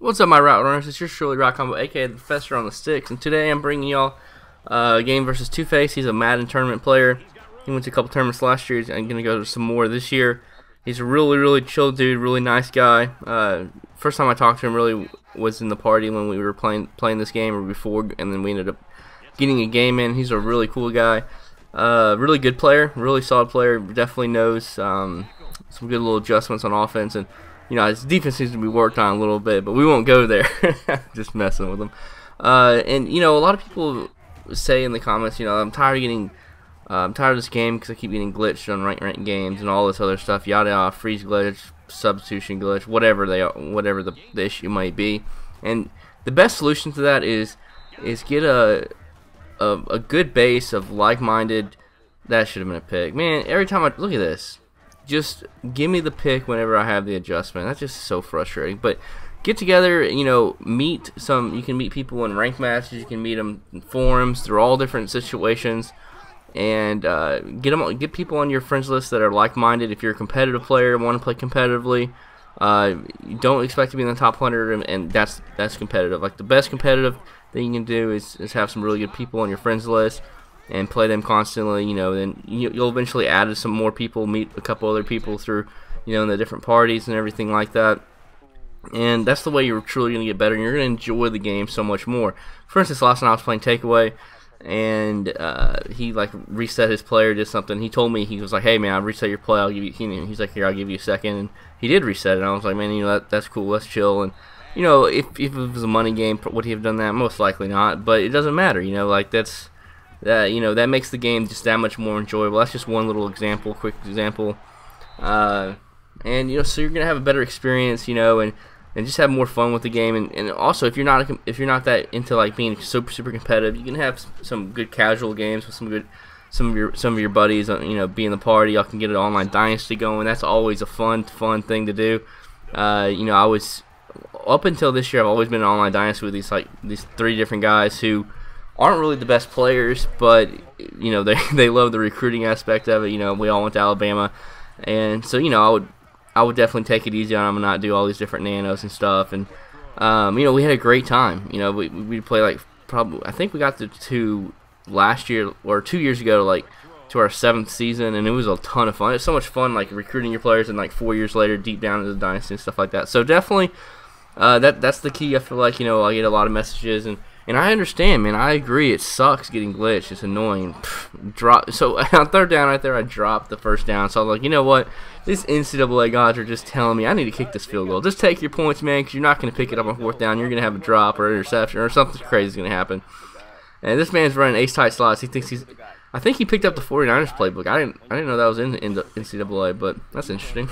What's up, my route runners? It's your Shirley Rock Combo, aka the Professor on the Sticks, and today I'm bringing y'all a game versus TwoFace. He's a Madden tournament player. He went to a couple tournaments last year. I'm gonna go to some more this year. He's a really chill dude, really nice guy. First time I talked to him really was in the party when we were playing this game, or before, and then we ended up getting a game in. He's a really cool guy, really good player, really solid player. Definitely knows some good little adjustments on offense, and his defense needs to be worked on a little bit, but we won't go there. Just messing with him. And a lot of people say in the comments, I'm tired of this game because I keep getting glitched on ranked games and all this other stuff, yada yada, freeze glitch, substitution glitch, whatever the issue might be. And the best solution to that is get a good base of like-minded. That should have been a pick, man. Every time I look at this, just give me the pick whenever I have the adjustment. That's just so frustrating. But get together, meet some. You can meet people in ranked matches. You can meet them in forums. They're all different situations, and get people on your friends list that are like-minded. If you're a competitive player and want to play competitively, you don't expect to be in the top 100, and that's competitive. Like, the best competitive thing you can do is have some really good people on your friends list and play them constantly. Then you'll eventually add some more people, meet a couple other people through, in the different parties and everything like that. And that's the way you're truly going to get better, and you're going to enjoy the game so much more. For instance, last night I was playing Takeaway, and he reset his player, did something. He told me, he was like, "Hey man, I reset your play. I'll give you." He's like, "Here, I'll give you a second." And he did reset it. And I was like, "Man, that's cool. Let's chill." And if it was a money game, would he have done that? Most likely not. But it doesn't matter. That makes the game just that much more enjoyable. That's just one little example, quick example. So you're gonna have a better experience, and just have more fun with the game. And also, if you're not that into being super competitive, you can have some good casual games with some of your buddies. Be in the party. Y'all can get an online dynasty going. That's always a fun thing to do. I was up until this year, I've always been in an online dynasty with these three different guys who aren't really the best players, but they love the recruiting aspect of it. We all went to Alabama, and so I would definitely take it easy on them and not do all these different nanos and stuff. And we had a great time. We play probably, I think we got to last year or 2 years ago, to our 7th season, and it was a ton of fun. It's so much fun, recruiting your players, and 4 years later, deep down into the dynasty and stuff like that. So definitely, that's the key. I feel like I get a lot of messages, and I understand, man. I agree. It sucks getting glitched. It's annoying. So on third down right there, I dropped the first down. So I was like, you know what? These NCAA gods are just telling me I need to kick this field goal. Just take your points, man, because you're not going to pick it up on fourth down. You're going to have a drop or interception or something crazy is going to happen. And this man's running ace-tight slots. He thinks I think he picked up the 49ers playbook. I didn't know that was in the NCAA, but that's interesting.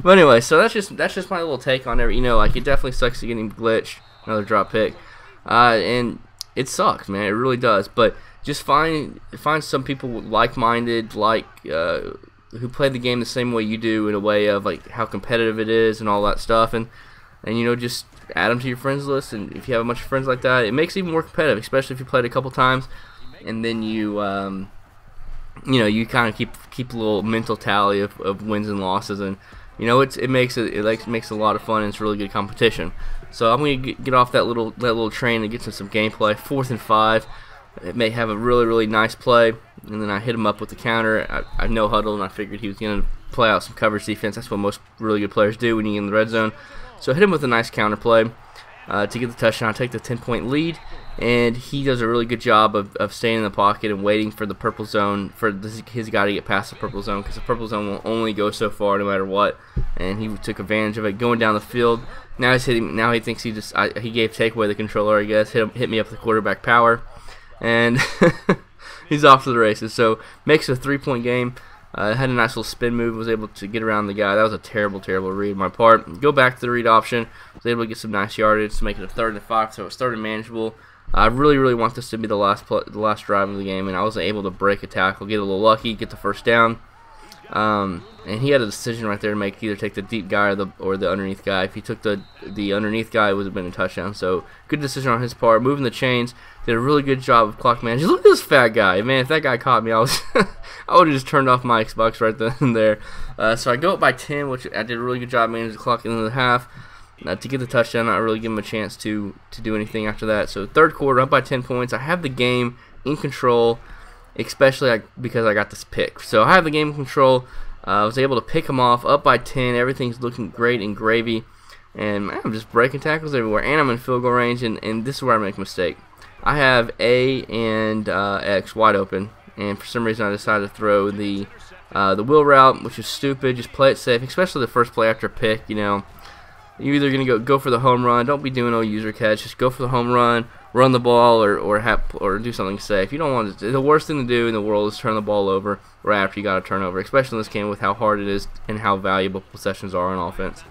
But anyway, so that's just my little take on it. It definitely sucks to getting glitched. Another drop pick. And it sucks, man. It really does. But just find some people like-minded, who play the game the same way you do, in a way of how competitive it is and all that stuff, and just add them to your friends list. And if you have a bunch of friends like that, it makes it even more competitive, especially if you played a couple times, and then you you kind of keep a little mental tally of wins and losses, and it makes a lot of fun, and it's really good competition. So I'm going to get off that little train and get to some gameplay. 4th and 5. It may have a really nice play, and then I hit him up with the counter. I no huddle, and I figured he was going to play out some coverage defense. That's what most really good players do when you're in the red zone. So I hit him with a nice counter play to get the touchdown. I take the 10-point lead, and he does a really good job of staying in the pocket and waiting for the purple zone, for his guy to get past the purple zone, because the purple zone will only go so far no matter what. And he took advantage of it, going down the field. Now he's hitting. Now he thinks he gave Takeaway the controller, I guess. Hit me up with the quarterback power, and he's off to the races. So makes a 3-point game. Had a nice little spin move. Was able to get around the guy. That was a terrible read on my part. Go back to the read option. Was able to get some nice yardage to make it a 3rd and 5. So it's 3rd and manageable. I really want this to be the last drive of the game, and I was able to break a tackle, get a little lucky, get the first down. And he had a decision right there to make, either take the deep guy or the underneath guy. If he took the underneath guy, it would have been a touchdown. So good decision on his part. Moving the chains, did a really good job of clock management. Look at this fat guy, man. If that guy caught me, I would have just turned off my Xbox right then and there. So I go up by 10, which I did a really good job managing the clock into the half. to get the touchdown, not really give him a chance to do anything after that. So third quarter, up by 10 points. I have the game in control, especially because I got this pick. So I have the game in control. I was able to pick him off, up by 10. Everything's looking great and gravy. And man, I'm just breaking tackles everywhere. And I'm in field goal range, and this is where I make a mistake. I have A and X wide open, and for some reason I decided to throw the wheel route, which is stupid. Just play it safe, especially the first play after a pick. You know, you're either gonna go for the home run. Don't be doing no user catch. Just go for the home run, run the ball, or do something safe. You don't want to. The worst thing to do in the world is turn the ball over right after you got a turnover, especially in this game with how hard it is and how valuable possessions are on offense.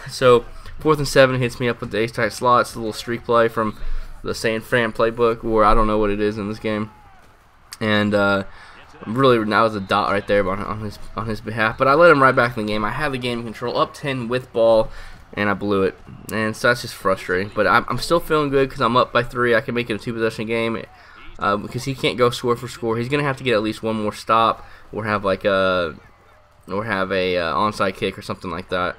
So 4th and 7 hits me up with the ace tight slot. It's a little streak play from the San Fran playbook, where I don't know what it is in this game, and really that was a dot right there on his behalf. But I let him right back in the game. I had the game control, up 10 with ball, and I blew it, and so that's just frustrating. But I'm still feeling good because I'm up by 3. I can make it a 2-possession game because he can't go score for score. He's gonna have to get at least one more stop, or have like a onside kick or something like that.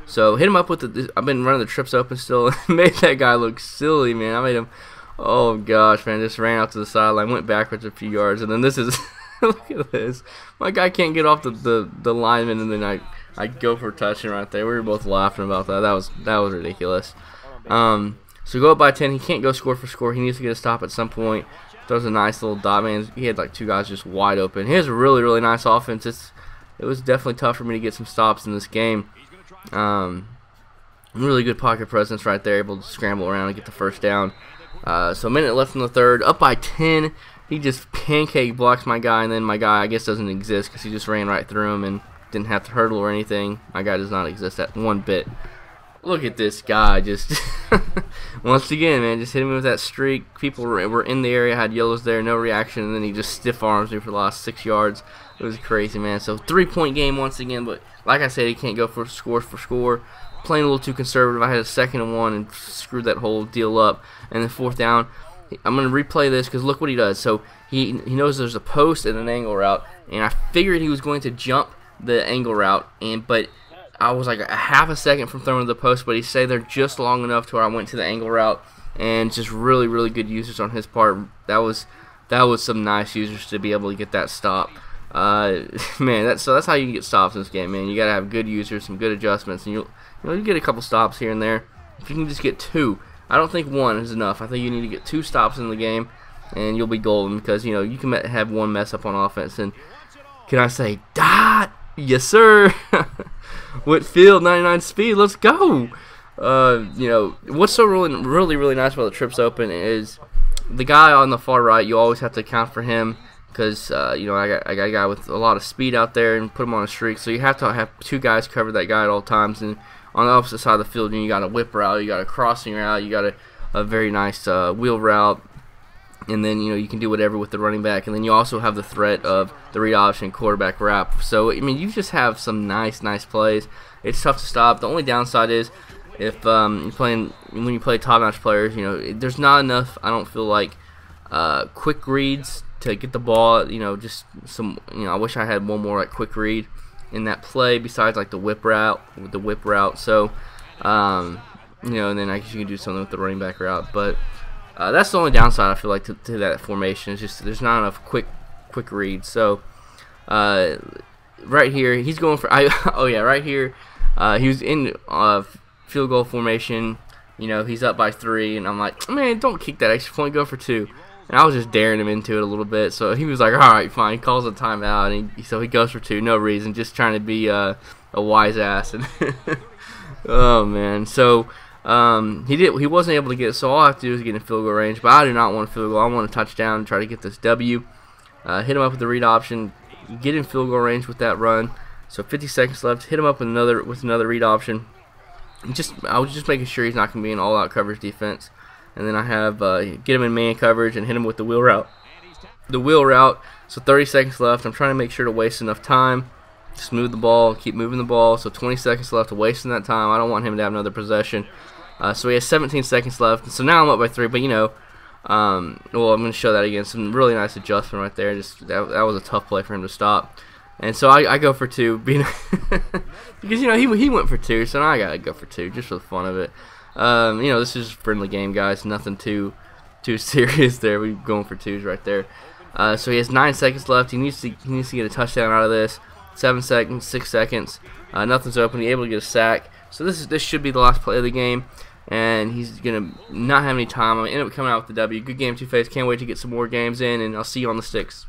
So hit him up with I've been running the trips open still. Made that guy look silly, man. I made him, oh gosh, man, just ran out to the sideline, went backwards a few yards, and then this is, look at this. My guy can't get off the lineman, and then I go for a touchdown right there. We were both laughing about that. That was ridiculous. So go up by 10. He can't go score for score. He needs to get a stop at some point. Throws a nice little dot, man. He had like 2 guys just wide open. He has a really, really nice offense. It was definitely tough for me to get some stops in this game. Really good pocket presence right there, able to scramble around and get the first down. So a minute left in the third, up by 10. He just pancake blocks my guy, and then my guy, I guess, doesn't exist because he just ran right through him and didn't have to hurdle or anything. My guy does not exist at one bit. Look at this guy, just once again, man, just hitting me with that streak. People were in the area, had yellows there, no reaction, and then he just stiff arms me for the last 6 yards. It was crazy, man. So 3-point game once again, but like I said, he can't go for score. Playing a little too conservative. I had a 2nd and 1 and screwed that whole deal up. And then 4th down, I'm going to replay this because look what he does. So he knows there's a post and an angle route, and I figured he was going to jump the angle route, but I was like a half a second from throwing to the post, but he stayed there just long enough to where I went to the angle route, and just really, really good users on his part. That was some nice users to be able to get that stop. Man, that's how you get stops in this game, man. You gotta have good users, some good adjustments, and you get a couple stops here and there. If you can just get 2, I don't think 1 is enough. I think you need to get 2 stops in the game, and you'll be golden because you can have 1 mess up on offense. And can I say, dot? Yes, sir. Whitfield, 99 speed. Let's go. What's so really nice about the trips open is the guy on the far right. You always have to account for him. Because, I got a guy with a lot of speed out there and put him on a streak. So you have to have 2 guys cover that guy at all times. And on the opposite side of the field, you got a whip route, you got a crossing route, you got a very nice wheel route. And then, you can do whatever with the running back. And then you also have the threat of the read option quarterback wrap. So, I mean, you just have some nice plays. It's tough to stop. The only downside is if when you play top-notch players, there's not enough, I don't feel like, quick reads to get the ball, just some, I wish I had one more like quick read in that play besides like the whip route. So, and then I guess you can do something with the running back route. But that's the only downside I feel like to that formation. It's just there's not enough quick reads. So, right here he's going for right here, he was in field goal formation. He's up by 3, and I'm like, man, don't kick that extra point, go for 2. And I was just daring him into it a little bit. So he was like, all right, fine. He calls a timeout. And so he goes for 2. No reason. Just trying to be a wise ass. And oh, man. So he wasn't able to get it. So all I have to do is get in field goal range. But I do not want a field goal. I want a touchdown and try to get this W. Hit him up with the read option. Get in field goal range with that run. So 50 seconds left. Hit him up with another read option. I was just making sure he's not going to be in all-out coverage defense. And then I have get him in man coverage and hit him with the wheel route. So 30 seconds left. I'm trying to make sure to waste enough time. Just move the ball, keep moving the ball. So 20 seconds left, wasting that time. I don't want him to have another possession. So he has 17 seconds left. So now I'm up by 3. But well, I'm going to show that again. Some really nice adjustment right there. That was a tough play for him to stop. And so I go for 2, being because he went for 2, so now I gotta go for 2 just for the fun of it. This is a friendly game, guys. Nothing too serious there. We're going for 2s right there. So he has 9 seconds left. He needs to get a touchdown out of this. 7 seconds, 6 seconds. Nothing's open. He's able to get a sack. So this should be the last play of the game, and he's gonna not have any time. I'm gonna end up coming out with the W. Good game, TwoFace. Can't wait to get some more games in, and I'll see you on the sticks.